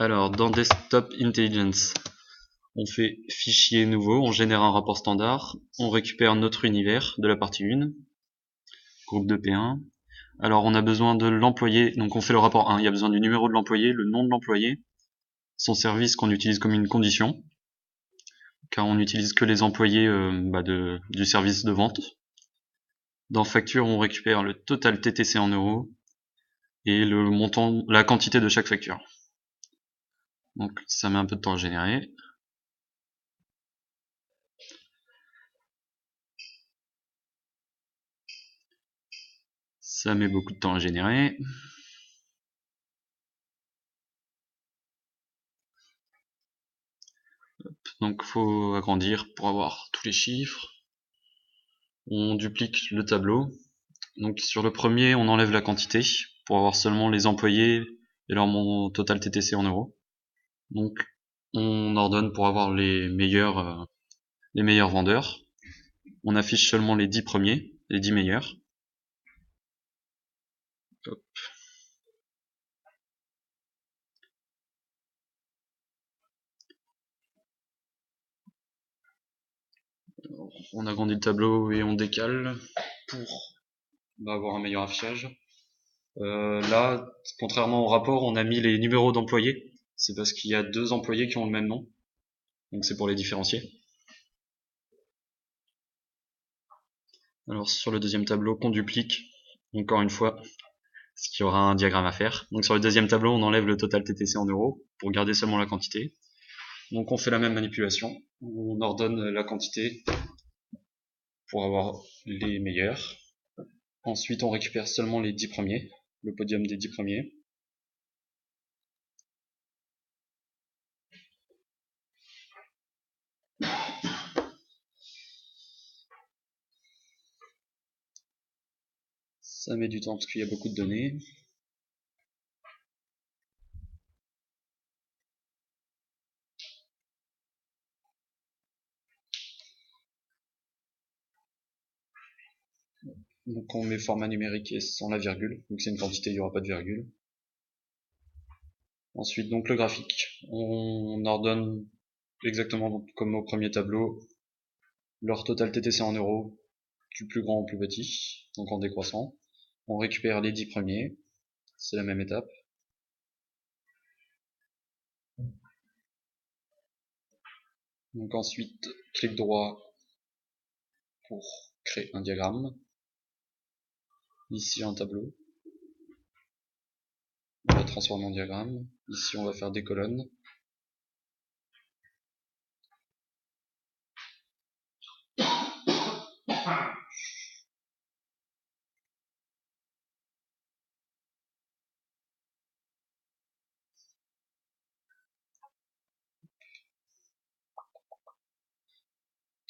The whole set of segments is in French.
Alors, dans Desktop Intelligence, on fait fichier nouveau, on génère un rapport standard, on récupère notre univers de la partie 1, groupe de P1. Alors, on a besoin de l'employé, donc on fait le rapport 1, il y a besoin du numéro de l'employé, le nom de l'employé, son service qu'on utilise comme une condition, car on n'utilise que les employés du service de vente. Dans facture, on récupère le total TTC en euros et le montant, la quantité de chaque facture. Donc ça met un peu de temps à générer. Ça met beaucoup de temps à générer. Donc faut agrandir pour avoir tous les chiffres. On duplique le tableau. Donc sur le premier, on enlève la quantité pour avoir seulement les employés et leur total TTC en euros. Donc on ordonne pour avoir les meilleurs vendeurs. On affiche seulement les 10 premiers, les 10 meilleurs. Hop. On agrandit le tableau et on décale pour avoir un meilleur affichage. Là, contrairement au rapport, on a mis les numéros d'employés. C'est parce qu'il y a 2 employés qui ont le même nom. Donc c'est pour les différencier. Alors sur le deuxième tableau qu'on duplique, encore une fois, parce qu'il y aura un diagramme à faire. Donc sur le deuxième tableau, on enlève le total TTC en euros pour garder seulement la quantité. Donc on fait la même manipulation. On ordonne la quantité pour avoir les meilleurs. Ensuite, on récupère seulement les 10 premiers, le podium des 10 premiers. Ça met du temps parce qu'il y a beaucoup de données. Donc on met format numérique et sans la virgule, donc c'est une quantité, il n'y aura pas de virgule. Ensuite donc le graphique, on ordonne exactement comme au premier tableau leur total TTC en euros, du plus grand au plus petit, donc en décroissant. On récupère les 10 premiers, c'est la même étape. Donc ensuite, clic droit pour créer un diagramme. Ici un tableau. On va transformer en diagramme. Ici on va faire des colonnes.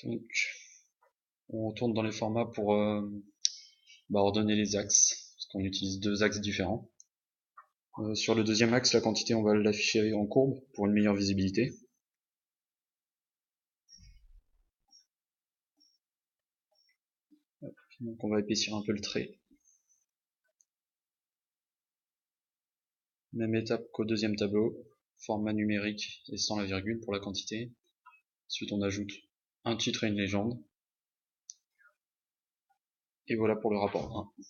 Donc on retourne dans les formats pour ordonner les axes, parce qu'on utilise 2 axes différents. Sur le deuxième axe, la quantité, on va l'afficher en courbe pour une meilleure visibilité. Donc on va épaissir un peu le trait. Même étape qu'au deuxième tableau, format numérique et sans la virgule pour la quantité. Ensuite on ajoute un titre et une légende. Et voilà pour le rapport 1.